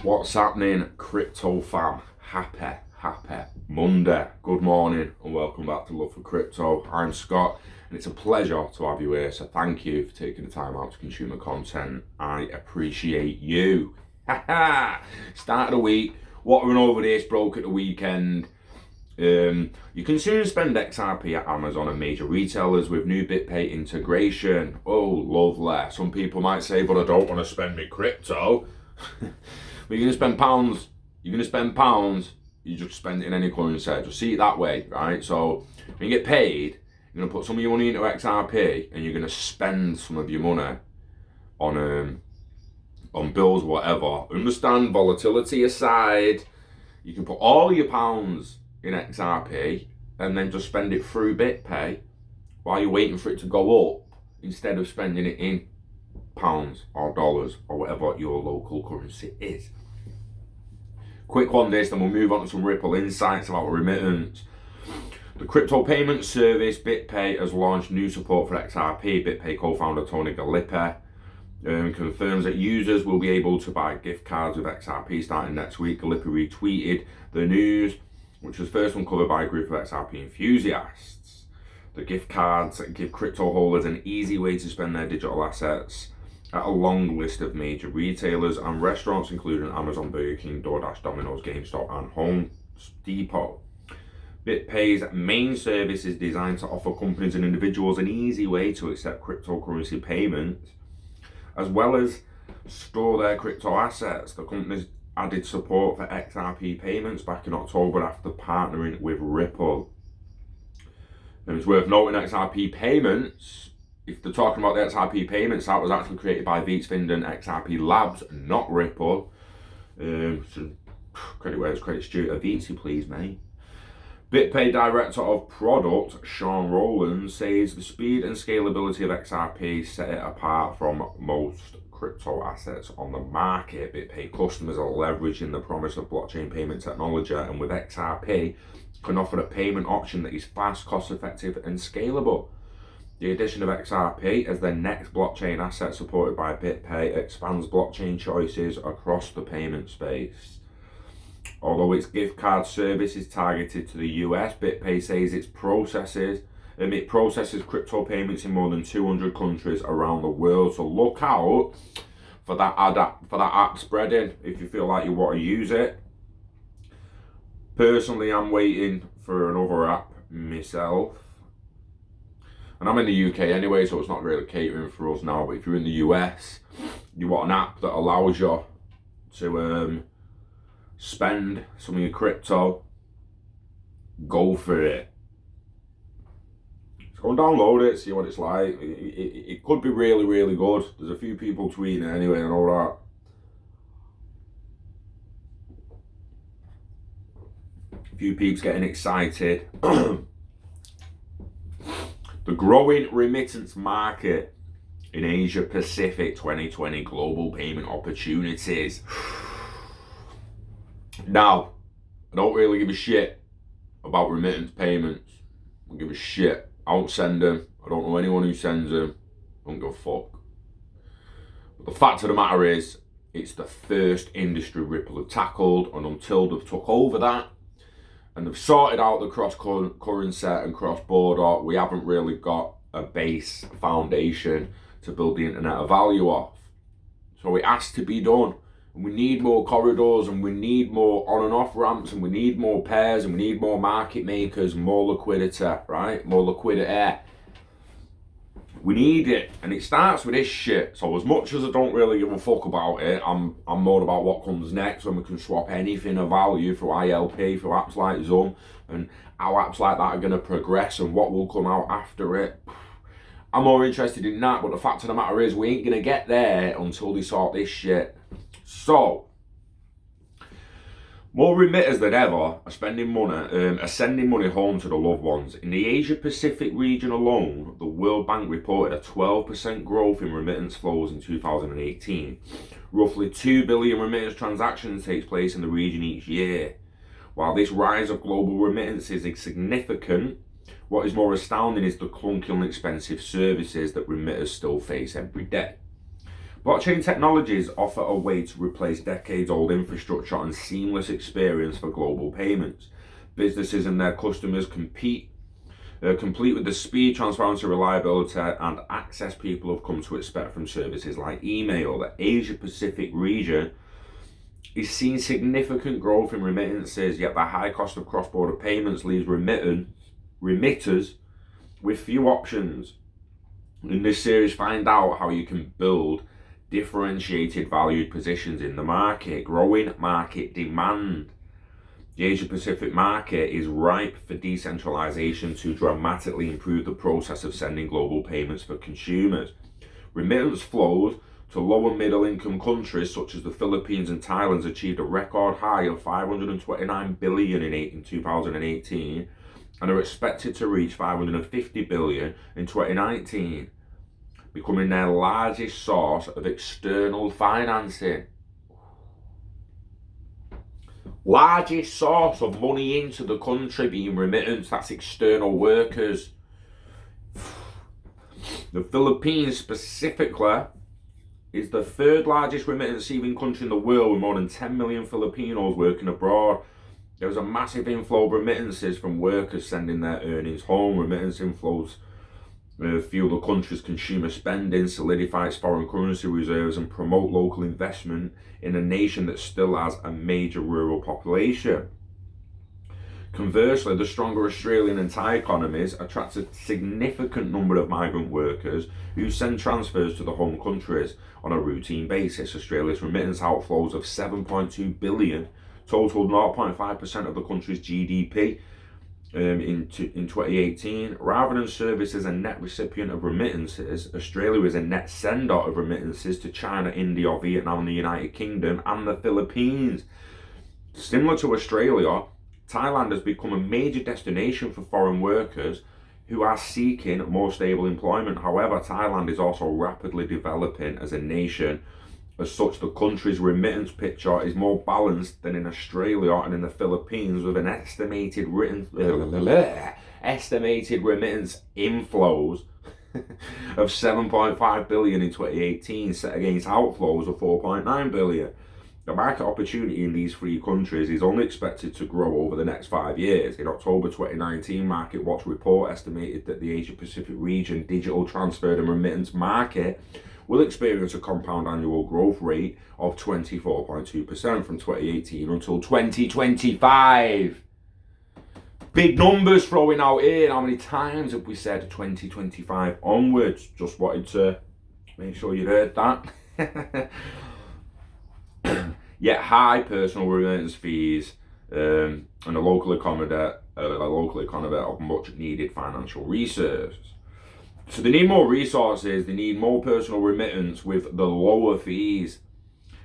What's happening, crypto fam? Happy Monday. Good morning and welcome back to Love for Crypto. I'm Scott and it's a pleasure to have you here. So thank you for taking the time out to consume the content. I appreciate you. Start of the week. What an overdose broke at the weekend. You can soon spend XRP at Amazon and major retailers with new BitPay integration. Oh, lovely. Some people might say, but I don't want to spend my crypto. But you're going to spend pounds. You just spend it in any currency. Just see it that way, right? So when you get paid, you're going to put some of your money into XRP and you're going to spend some of your money on bills, whatever. Understand, volatility aside, you can put all your pounds in XRP and then just spend it through BitPay while you're waiting for it to go up instead of spending it in pounds or dollars or whatever your local currency is. Quick one this, then we'll move on to some Ripple insights about Remittance. The crypto payment service BitPay has launched new support for XRP. BitPay co-founder Tony Ellipal confirms that users will be able to buy gift cards with XRP starting next week. Ellipal retweeted the news, which was first uncovered by a group of XRP enthusiasts. The gift cards give crypto holders an easy way to spend their digital assets at a long list of major retailers and restaurants, including Amazon, Burger King, DoorDash, Domino's, GameStop, and Home Depot. BitPay's main service is designed to offer companies and individuals an easy way to accept cryptocurrency payments, as well as store their crypto assets. The company's added support for XRP payments back in October after partnering with Ripple. And it's worth noting XRP payments, if they're talking about the XRP payments, that was actually created by Vietsvind and XRP Labs, not Ripple. So credit where it's credit's due. Avitsi, please, mate. BitPay Director of Product, Sean Rowland, says the speed and scalability of XRP set it apart from most crypto assets on the market. BitPay customers are leveraging the promise of blockchain payment technology, and with XRP, can offer a payment option that is fast, cost-effective, and scalable. The addition of XRP as the next blockchain asset supported by BitPay expands blockchain choices across the payment space. Although its gift card service is targeted to the US, BitPay says it processes crypto payments in more than 200 countries around the world. So look out for that app spreading if you feel like you want to use it. Personally, I'm waiting for another app myself. And I'm in the UK anyway, so it's not really catering for us now. But if you're in the US, you want an app that allows you to spend some of your crypto, go for it. Just go and download it, see what it's like. It could be really, really good. There's a few people tweeting it anyway and all that. A few peeps getting excited. The growing remittance market in Asia Pacific 2020 global payment opportunities. Now, I don't really give a shit about remittance payments. I don't give a shit. I don't send them. I don't know anyone who sends them. I don't give a fuck. But the fact of the matter is, it's the first industry Ripple have tackled, and until they've took over that, and they've sorted out the cross-currency and cross-border, we haven't really got a base foundation to build the internet of value off. So it has to be done. And we need more corridors, and we need more on and off ramps, and we need more pairs, and we need more market makers, more liquidity, right? More liquidity. We need it, and it starts with this shit. So as much as I don't really give a fuck about it, I'm more about what comes next when we can swap anything of value through ILP, through apps like Zoom, and how apps like that are going to progress and what will come out after it. I'm more interested in that, but the fact of the matter is we ain't going to get there until they sort this shit. So, more remitters than ever are sending money home to the loved ones. In the Asia Pacific region alone, the World Bank reported a 12% growth in remittance flows in 2018. Roughly 2 billion remittance transactions takes place in the region each year. While this rise of global remittances is significant, what is more astounding is the clunky and expensive services that remitters still face every day. Blockchain technologies offer a way to replace decades-old infrastructure and seamless experience for global payments. Businesses and their customers complete with the speed, transparency, reliability, and access people have come to expect from services like email. The Asia-Pacific region is seeing significant growth in remittances, yet the high cost of cross-border payments leaves remitters with few options. In this series, find out how you can build differentiated valued positions in the market. Growing market demand. The Asia-Pacific market is ripe for decentralization to dramatically improve the process of sending global payments for consumers. Remittance flows to lower middle-income countries such as the Philippines and Thailand achieved a record high of $529 billion in 2018 and are expected to reach $550 billion in 2019, becoming their largest source of external financing. Largest source of money into the country being remittance, that's external workers. The Philippines specifically is the third largest remittance receiving country in the world with more than 10 million Filipinos working abroad. There was a massive inflow of remittances from workers sending their earnings home. Remittance inflows fuel the country's consumer spending, solidify its foreign currency reserves, and promote local investment in a nation that still has a major rural population. Conversely, the stronger Australian and Thai economies attract a significant number of migrant workers who send transfers to the home countries on a routine basis. Australia's remittance outflows of $7.2 billion totaled 0.5% of the country's GDP in 2018. Rather than service as a net recipient of remittances, Australia is a net sender of remittances to China, India, Vietnam, the United Kingdom, and the Philippines. Similar to Australia, Thailand has become a major destination for foreign workers who are seeking more stable employment. However, Thailand is also rapidly developing as a nation. As such, the country's remittance picture is more balanced than in Australia and in the Philippines, with an estimated remittance inflows of $7.5 billion in 2018, set against outflows of $4.9 billion. The market opportunity in these three countries is only expected to grow over the next 5 years. In October 2019, MarketWatch report estimated that the Asia-Pacific region digital transfer and remittance market will experience a compound annual growth rate of 24.2% from 2018 until 2025. Big numbers throwing out here. How many times have we said 2025 onwards? Just wanted to make sure you heard that. Yet high personal remittance fees and a local economy of much needed financial resources. So they need more resources, they need more personal remittance with the lower fees.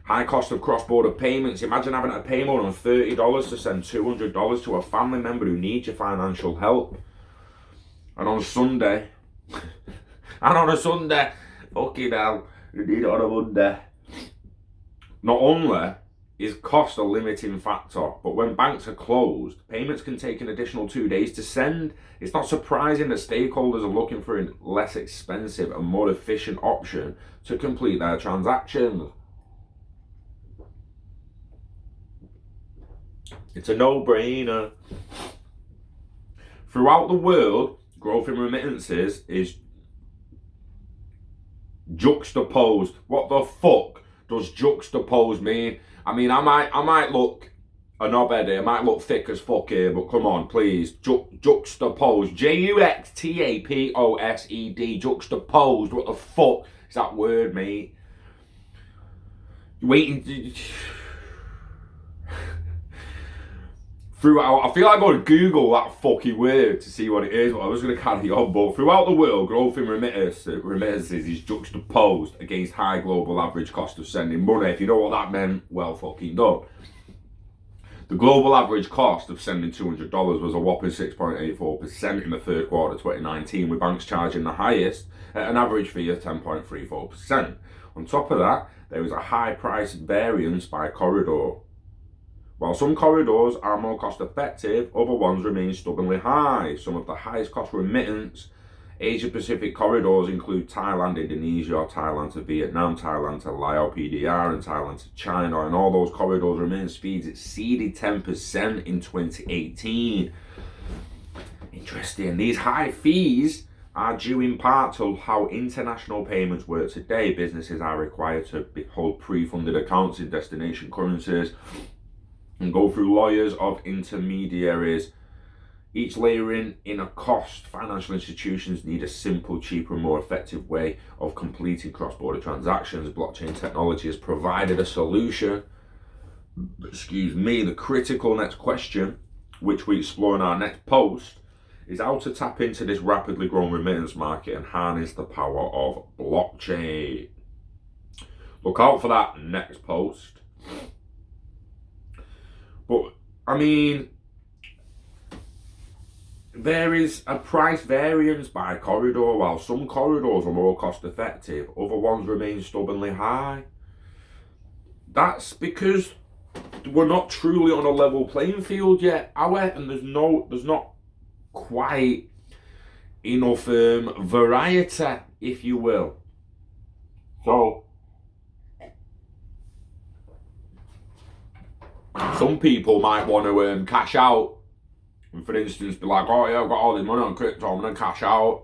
High cost of cross-border payments. Imagine having to pay more than $30 to send $200 to a family member who needs your financial help. And on Sunday, fucking hell, you need it on a Monday. Not only is cost a limiting factor, but when banks are closed, payments can take an additional 2 days to send. It's not surprising that stakeholders are looking for a less expensive and more efficient option to complete their transactions. It's a no-brainer. Throughout the world, growth in remittances is juxtaposed. What the fuck does juxtapose mean? I mean, I might look a knobhead here, I might look thick as fuck here, but come on, please. Juxtapose. Juxtaposed. Juxtaposed. What the fuck is that word, mate? Waiting. Throughout, I feel like I'm going to Google that fucking word to see what it is, but I was going to carry on. But throughout the world, growth in remittances is juxtaposed against high global average cost of sending money. If you know what that meant, well fucking done. The global average cost of sending $200 was a whopping 6.84% in the third quarter of 2019, with banks charging the highest at an average fee of 10.34%. On top of that, there was a high price variance by corridor. While some corridors are more cost effective, other ones remain stubbornly high. Some of the highest cost remittance Asia Pacific corridors include Thailand, Indonesia, Thailand to Vietnam, Thailand to Laos, PDR, and Thailand to China. And all those corridors remain speeds exceeded 10% in 2018. Interesting. These high fees are due in part to how international payments work today. Businesses are required to hold pre-funded accounts in destination currencies and go through layers of intermediaries, each layering in a cost. Financial institutions need a simple, cheaper, and more effective way of completing cross-border transactions. Blockchain technology has provided a solution. The critical next question, which we explore in our next post, is how to tap into this rapidly growing remittance market and harness the power of blockchain. Look out for that next post. But, I mean, there is a price variance by corridor. While some corridors are more cost effective, other ones remain stubbornly high. That's because we're not truly on a level playing field yet, are we? And there's not quite enough variety, if you will. So some people might want to cash out, and for instance be like, oh yeah, I've got all this money on crypto, I'm gonna cash out.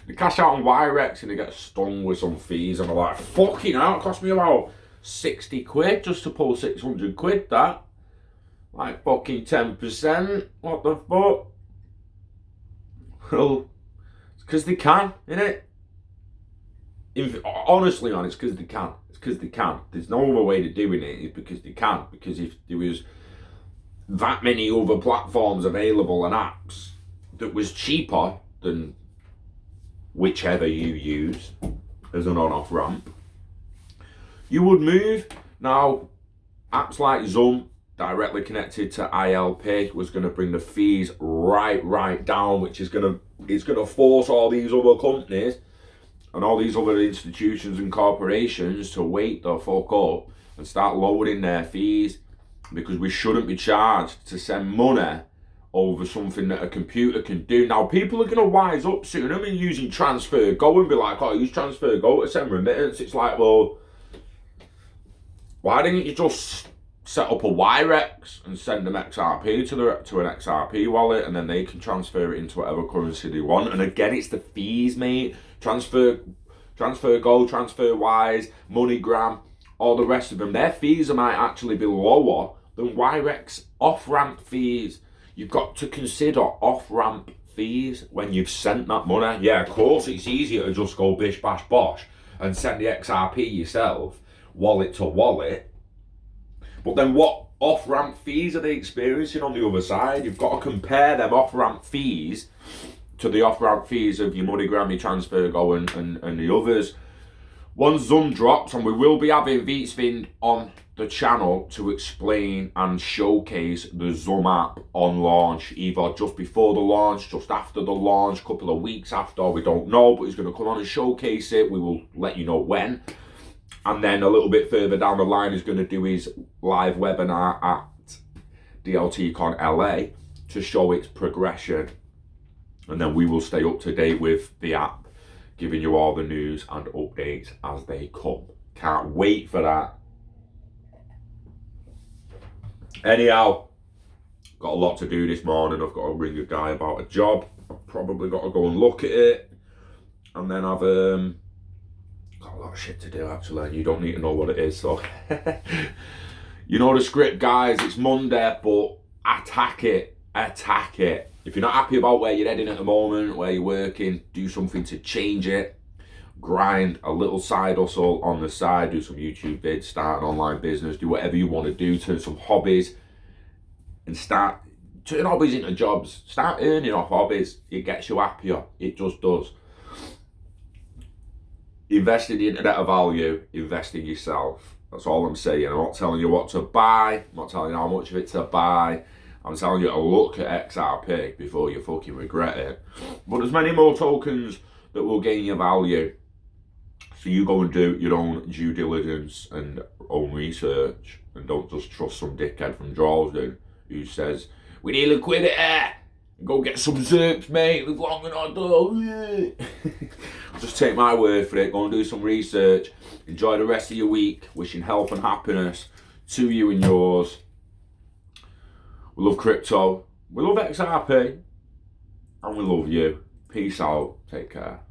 They cash out on Wirex and they get stung with some fees, and they're like, fucking hell, it cost me about 60 quid just to pull 600 quid, that. Like fucking 10%. What the fuck? Well, it's because they can, innit? Honestly, man, it's because they can. It's because they can. There's no other way to doing it. It's because they can. Because if there was that many other platforms available and apps that was cheaper than whichever you use as an on-off ramp, you would move. Now, apps like Zoom, directly connected to ILP, was going to bring the fees right down, which is going to force all these other companies and all these other institutions and corporations to wake the fuck up and start lowering their fees, because we shouldn't be charged to send money over something that a computer can do. Now, people are going to wise up soon. I mean, using Transfer Go and be like, oh, use Transfer Go to send remittance. It's like, well, why didn't you just set up a Wirex and send them XRP to an XRP wallet, and then they can transfer it into whatever currency they want? And again, it's the fees, mate. Transfer Go, TransferWise, MoneyGram, all the rest of them, their fees might actually be lower than Wirex off-ramp fees. You've got to consider off-ramp fees when you've sent that money. Yeah, of course, it's easier to just go bish bash bosh and send the XRP yourself, wallet to wallet. But then what off-ramp fees are they experiencing on the other side? You've got to compare them off-ramp fees to the off-ramp fees of your MoneyGram, your TransferGo and the others. Once Zoom drops, and we will be having Vietsvind on the channel to explain and showcase the Zoom app on launch, either just before the launch, just after the launch, a couple of weeks after, we don't know, but he's going to come on and showcase it. We will let you know when. And then a little bit further down the line, he's going to do his live webinar at DLTCONLA to show its progression. And then we will stay up to date with the app, giving you all the news and updates as they come. Can't wait for that. Anyhow, got a lot to do this morning. I've got to ring a guy about a job. I've probably got to go and look at it. And then I've got a lot of shit to do, actually, and you don't need to know what it is. So, you know the script, guys. It's Monday, but attack it. Attack it. If you're not happy about where you're heading at the moment, where you're working, do something to change it. Grind a little side hustle on the side. Do some YouTube vids, start an online business, do whatever you want to do. Turn some hobbies and turn hobbies into jobs. Start earning off hobbies. It gets you happier. It just does. Invest in the internet of value. Invest in yourself. That's all I'm saying. I'm not telling you what to buy. I'm not telling you how much of it to buy. I'm telling you to look at XRP before you fucking regret it. But there's many more tokens that will gain you value. So you go and do your own due diligence and own research, and don't just trust some dickhead from Drawsden who says, we need liquidity, Go get some zips, mate. Live long and I do. Just take my word for it. Go and do some research. Enjoy the rest of your week. Wishing health and happiness to you and yours. We love crypto. We love XRP. And we love you. Peace out. Take care.